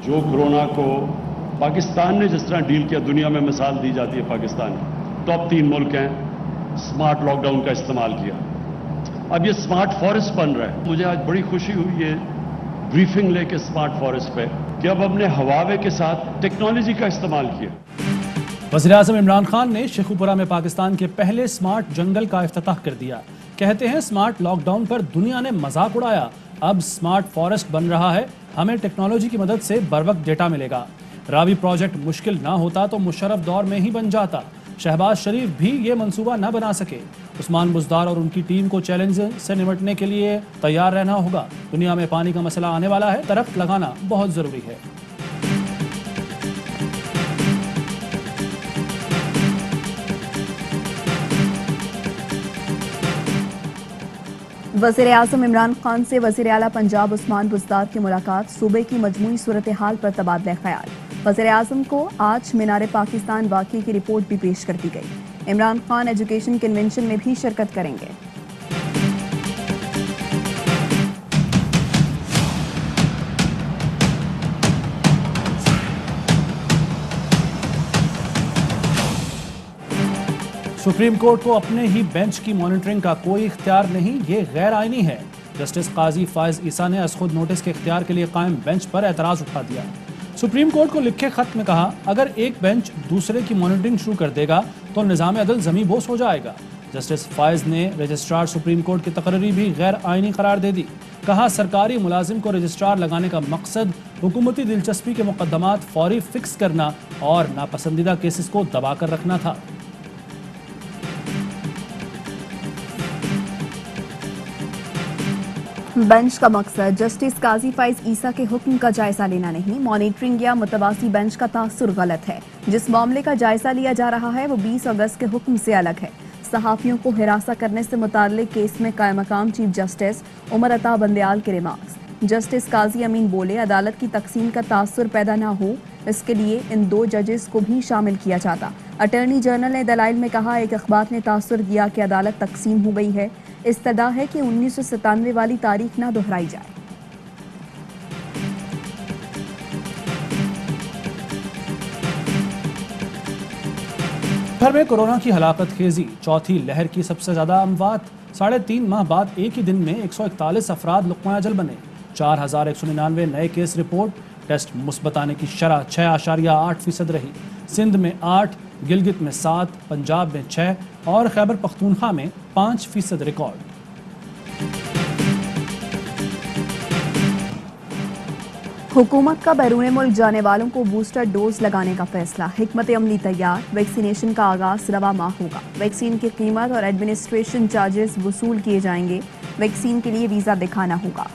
जो कोरोना को पाकिस्तान ने जिस तरह डील किया, दुनिया में मिसाल दी जाती है पाकिस्तान की, टॉप 3 मुल्क हैं, स्मार्ट लॉकडाउन का इस्तेमाल किया। अब ये स्मार्ट फॉरेस्ट बन रहा है। मुझे आज बड़ी खुशी हुई है ब्रीफिंग लेके स्मार्ट फॉरेस्ट पे कि अब हमने हवावे के साथ टेक्नोलॉजी का इस्तेमाल किया। वज़ीर-ए-आज़म इमरान खान ने शेखुपुरा में पाकिस्तान के पहले स्मार्ट जंगल का इफ्तिताह कर दिया। कहते हैं स्मार्ट लॉकडाउन पर दुनिया ने मजाक उड़ाया, अब स्मार्ट फॉरेस्ट बन रहा है, हमें टेक्नोलॉजी की मदद से बरवक्त डेटा मिलेगा। रावी प्रोजेक्ट मुश्किल ना होता तो मुशर्रफ दौर में ही बन जाता। शहबाज शरीफ भी ये मंसूबा न बना सके। उस्मान बुज़दार और उनकी टीम को चैलेंज से निपटने के लिए तैयार रहना होगा। दुनिया में पानी का मसला आने वाला है, दरख्त लगाना बहुत ज़रूरी है। वज़ीर-ए-आज़म इमरान खान से वज़ीर आला पंजाब उस्मान बुज़दार की मुलाकात, सूबे की मजमूई सूरत हाल पर तबादला ख्याल। वज़ीर-ए-आज़म को आज मीनार पाकिस्तान वाक़े की रिपोर्ट भी पेश कर दी गई। इमरान खान एजुकेशन कन्वेंशन में भी शिरकत करेंगे। सुप्रीम कोर्ट को अपने ही बेंच की मॉनिटरिंग का कोई इख्तियार नहीं, ये गैर आईनी है। जस्टिस काजी फायज ईसा ने अज खुद नोटिस के इख्तियार के लिए कायम बेंच पर एतराज उठा दिया। सुप्रीम कोर्ट को लिखे खत में कहा, अगर एक बेंच दूसरे की मॉनिटरिंग शुरू कर देगा तो निज़ाम अदल ज़मी बोस हो जाएगा। जस्टिस फायज ने रजिस्ट्रार सुप्रीम कोर्ट की तकरीरी भी गैर आईनी करार दे दी। कहा, सरकारी मुलाजिम को रजिस्ट्रार लगाने का मकसद हुकूमती दिलचस्पी के मुकदमात फौरी फिक्स करना और नापसंदीदा केसेस को दबा कर रखना था। बेंच का मकसद जस्टिस काजी फाइज ईसा के हुक्म का जायजा लेना नहीं, मॉनिटरिंग या मुतवासी बेंच का तासुर गलत है। जिस मामले का जायजा लिया जा रहा है वो 20 अगस्त के हुक्म से अलग है। सहाफियों को हिरासा करने से मुताल्लिक केस में कायम मकाम चीफ जस्टिस उमर अता बंदयाल के रिमार्क्स। जस्टिस काजी अमीन बोले, अदालत की तकसीम का तासुर पैदा ना हो, इसके लिए इन 2 जजेस को भी शामिल किया जाता। अटॉर्नी जनरल ने दलाइल में कहा, एक अखबार ने तासुर दिया कि अदालत तकसीम हो गई है, इस्तदा है कि 1997 वाली तारीख ना दोहराई जाए। भर में कोरोना की हलाकत खेजी, चौथी लहर की सबसे ज्यादा अमवात। 3.5 माह बाद एक ही दिन में 141 अफराद लुक़मा अजल बने। 4199 नए केस रिपोर्ट। टेस्ट मुस्बत आने की शरह 6.8% रही। सिंध में 8, गिलगित में 7, पंजाब में 6 और खैबर पख्तूनख्वा में 5% रिकॉर्ड। हुकूमत का बैरून मुल्क जाने वालों को बूस्टर डोज लगाने का फैसला। हिकमत अमली तैयार, वैक्सीनेशन का आगाज रवा माह होगा। वैक्सीन की कीमत और एडमिनिस्ट्रेशन चार्जेस वसूल किए जाएंगे। वैक्सीन के लिए वीजा दिखाना होगा।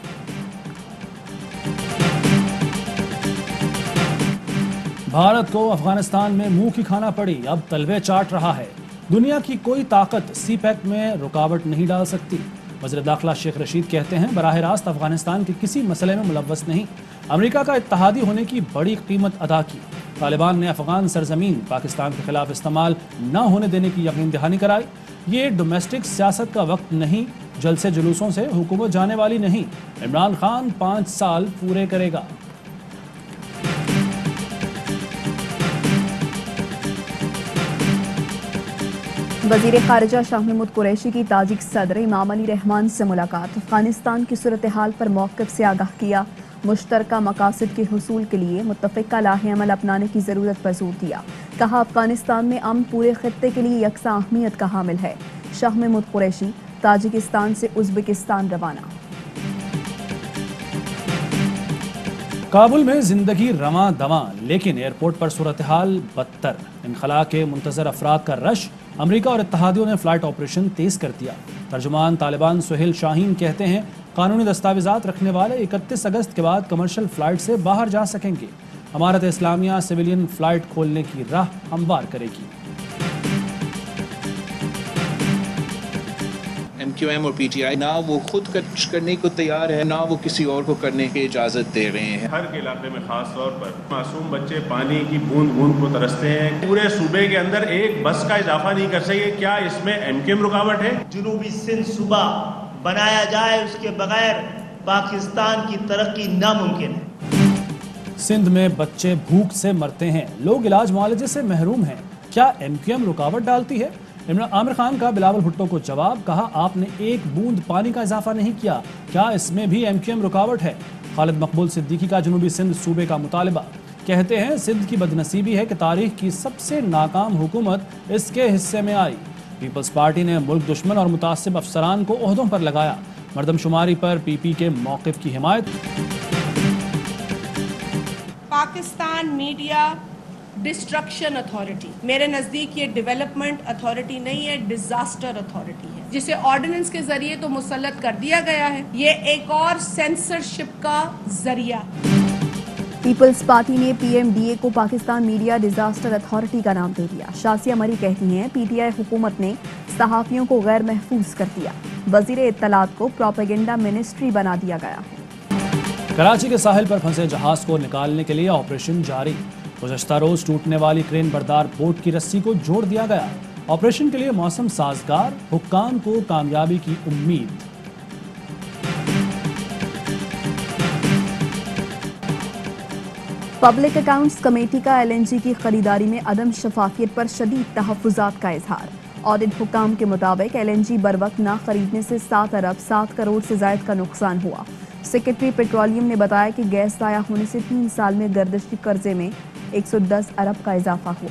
भारत को अफगानिस्तान में मुंह की खाना पड़ी, अब तलवे चाट रहा है। दुनिया की कोई ताकत सीपैक में रुकावट नहीं डाल सकती। वज़ीर दाखिला शेख रशीद कहते हैं, बराह रास्त अफगानिस्तान के किसी मसले में मुलव्वस नहीं, अमेरिका का इत्तहादी होने की बड़ी कीमत अदा की। तालिबान ने अफगान सरजमीन पाकिस्तान के खिलाफ इस्तेमाल न होने देने की यकीन दहानी कराई। ये डोमेस्टिक सियासत का वक्त नहीं, जलसे जुलूसों से हुकूमत जाने वाली नहीं। इमरान खान 5 साल पूरे करेगा। वज़ीर ख़ारिजा शाह महमूद कुरैशी की ताजिक सदर इमाम अली रहमान से मुलाकात। अफगानिस्तान की सूरत हाल पर मौक़िफ़ से आगाह किया। मुश्तरका मकासद के हुसूल के लिए मुत्तफ़िक़ा लाहे अमल अपनाने की ज़रूरत पर जोर दिया। कहा, अफगानिस्तान में अमन पूरे खित्ते के लिए यकसा अहमियत का हामिल है। शाह महमूद कुरैशी ताजिकिस्तान से उज़्बेकिस्तान रवाना। काबुल में जिंदगी रवां दवां, लेकिन एयरपोर्ट पर सूरत हाल बदतर। इनखला के मुंतज़र अफराद का रश। अमेरिका और इत्तहादियों ने फ्लाइट ऑपरेशन तेज कर दिया। तर्जुमान तालिबान सुहेल शाहीन कहते हैं, कानूनी दस्तावेजात रखने वाले 31 अगस्त के बाद कमर्शियल फ्लाइट से बाहर जा सकेंगे। अमारत इस्लामिया सिविलियन फ्लाइट खोलने की राह हमवार करेगी। MQM और PTI ना वो खुद कुछ करने को तैयार है, ना वो किसी और को करने की इजाज़त दे रहे हैं। हर इलाके में खास तौर पर मासूम बच्चे पानी की बूंद बूंद को तरसते हैं। पूरे सूबे के अंदर एक बस का इजाफा नहीं कर सके। क्या इसमें MQM रुकावट है? जनूबी सिंध सूबा बनाया जाए, उसके बगैर पाकिस्तान की तरक्की नामुमकिन है। सिंध में बच्चे भूख से मरते हैं, लोग इलाज मुआवजे से महरूम हैं। क्या MQM रुकावट डालती है? आमिर खान का बिलावल भुट्टो को जवाब, कहा आपने एक बूंद पानी का इजाफा नहीं किया, क्या इसमें भी MQM रुकावट है? खालिद मकबूल सिद्दीकी का जनूबी सिंध सूबे का मुतालबा, कहते हैं सिंध की बदनसीबी है कि तारीख की सबसे नाकाम हुकूमत इसके हिस्से में आई। पीपल्स पार्टी ने मुल्क दुश्मन और मुतासिब अफसरान को ओहदों पर लगाया। मरदमशुमारी पर PP के मौक़िफ़ की हिमायत। पाकिस्तान मीडिया डिस्ट्रक्शन अथॉरिटी, मेरे नज़दीक ये डेवलपमेंट अथॉरिटी नहीं है, डिजास्टर अथॉरिटी है, जिसे ऑर्डिनेंस के जरिए तो मुसल्लत कर दिया गया है। ये एक और सेंसरशिप का जरिया। पीपल्स पार्टी ने PMDA को पाकिस्तान मीडिया डिजास्टर अथॉरिटी का नाम दे दिया। शासिया मरी कहती हैं PTI हुकूमत ने सहाफ़ियों को गैर महफूज कर दिया। वज़ीर इत्तलात को प्रोपेगेंडा मिनिस्ट्री बना दिया गया है। कराची के साहिल पर फंसे जहाज को निकालने के लिए ऑपरेशन जारी। गुज़श्ता रोज टूटने वाली क्रेन बरदार बोट की रस्सी को जोड़ दिया गया। ऑपरेशन के लिए मौसम साजगार, हुक्काम को कामयाबी की उम्मीद। पब्लिक अकाउंट्स कमेटी का LNG की खरीदारी में अदम शफाफियत पर शदीद तहफ़्फ़ुज़ात का इजहार। ऑडिट हुक्काम के मुताबिक LNG बरवक्त ना खरीदने से 7 अरब 7 करोड़ से ज़ायद का नुकसान हुआ। सेक्रेटरी पेट्रोलियम ने बताया कि गैस ज़ाया होने से 3 साल में गर्दिशी कर्जे में 110 अरब का इजाफा हुआ।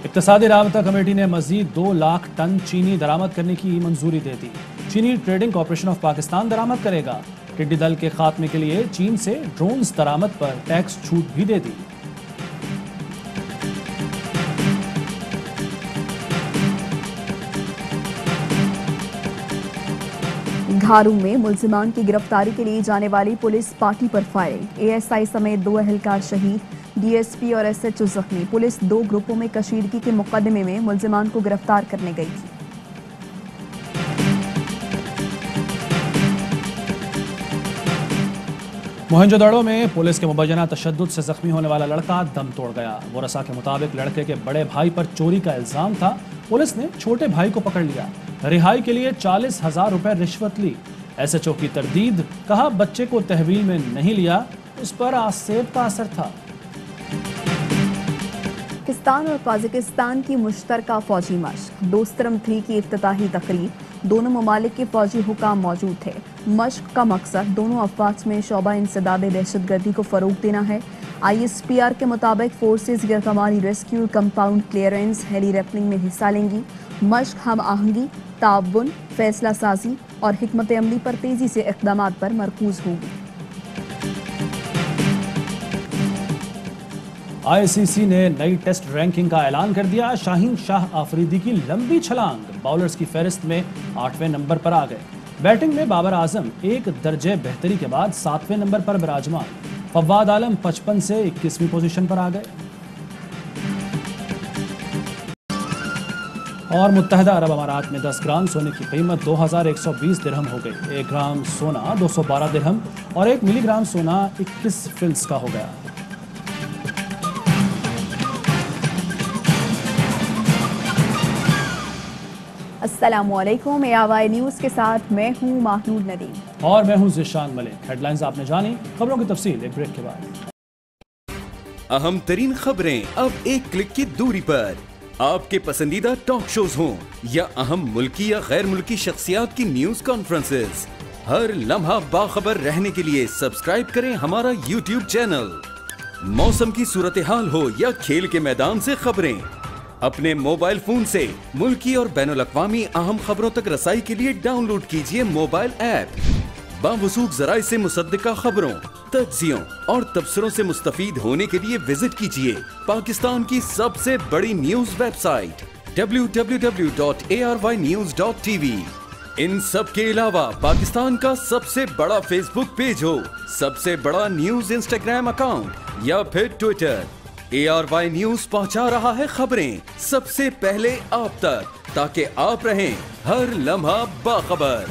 इक़्तिसादी राबता कमेटी ने मज़ीद 2 लाख टन चीनी दरामद करने की मंजूरी दे दी। चीनी ट्रेडिंग कॉरपोरेशन ऑफ पाकिस्तान दरामद करेगा। टिड्डी दल के खात्मे के लिए चीन से ड्रोन्स दरामद पर टैक्स छूट भी दे दी। घारू में मुल्जिमान की गिरफ्तारी के लिए जाने वाली पुलिस पार्टी पर फायरिंग। ASI समेत 2 एहलकार शहीद, DSP और SHO जख्मी। पुलिस 2 ग्रुपों में कशीदगी के मुकदमे में मुल्जिमान को गिरफ्तार करने गई थी। मोहनजोदड़ो में पुलिस के मुबैना तशद्दुद से जख्मी होने वाला लड़का दम तोड़ गया। वरसा के मुताबिक लड़के के बड़े भाई पर चोरी का इल्जाम था। पुलिस ने छोटे भाई को पकड़ लिया। रिहाई के लिए 40,000 रुपए रिश्वत ली। SHO की तरदीद, कहा बच्चे को तहवील में नहीं लिया, उस पर आसेब का असर था। पाकिस्तान और ताजिकिस्तान की मुश्तरका फौजी मश्क। दोस्तरम 3 की इफ्तिताही तकरीब, दोनों ममालिक के फौजी हुकाम मौजूद थे। मश्क का मकसद दोनों अफवाज में शोबा इंसदाद दहशतगर्दी को फरोग देना है। ISPR के मुताबिक फोर्सेज गिरकमारी rescue, compound clearance, heli rappelling में हिस्सा लेंगी। मश्क हम आहंगी, ताउन, फैसला साजी और हिकमत अमली पर तेजी से इक़दाम पर मरकूज होगी। ICC ने नई टेस्ट रैंकिंग का ऐलान कर दिया। शाहीन शाह आफरीदी की लंबी छलांग, बॉलर्स की फहरिस्त में 8वें नंबर पर आ गए। बैटिंग में बाबर आजम 1 दर्जे बेहतरी के बाद 7वें नंबर पर विराजमान। फवाद आलम 55 से 21वीं पोजीशन पर आ गए। और मुत्तहदा अरब अमारात में 10 ग्राम सोने की कीमत 2120 दिरहम हो गई। 1 ग्राम सोना 212 दिरहम और 1 मिलीग्राम सोना 21 फिल्स का हो गया। अस्सलामुअलैकुम, ARY न्यूज़ के साथ मैं हूँ महनूर नदीम और मैं हूँ ज़िशान मलिक। हेडलाइंस आपने जानी, खबरों की तफसील एक ब्रेक के बाद। अहम तरीन खबरें अब एक क्लिक की दूरी पर। आपके पसंदीदा टॉक शोज हों या अहम मुल्की या गैर मुल्की शख्सियात की न्यूज कॉन्फ्रेंसेस, हर लम्हा बाखबर रहने के लिए सब्सक्राइब करें हमारा YouTube चैनल। मौसम की सूरत हाल हो या खेल के मैदान से खबरें, अपने मोबाइल फोन से मुल्की और बैनुल अक़वामी अहम खबरों तक रसाई के लिए डाउनलोड कीजिए मोबाइल ऐप। बावसूख ज़राए से मुसद्दिका खबरों, तज्ज़ियों और तबसरों से मुस्तफीद होने के लिए विजिट कीजिए पाकिस्तान की सबसे बड़ी न्यूज वेबसाइट www.arYnews.tv। इन सब के अलावा पाकिस्तान का सबसे बड़ा फेसबुक पेज हो, सबसे बड़ा न्यूज इंस्टाग्राम अकाउंट या फिर ट्विटर, ARY न्यूज पहुंचा रहा है खबरें सबसे पहले आप तक, ताकि आप रहें हर लम्हा बाखबर।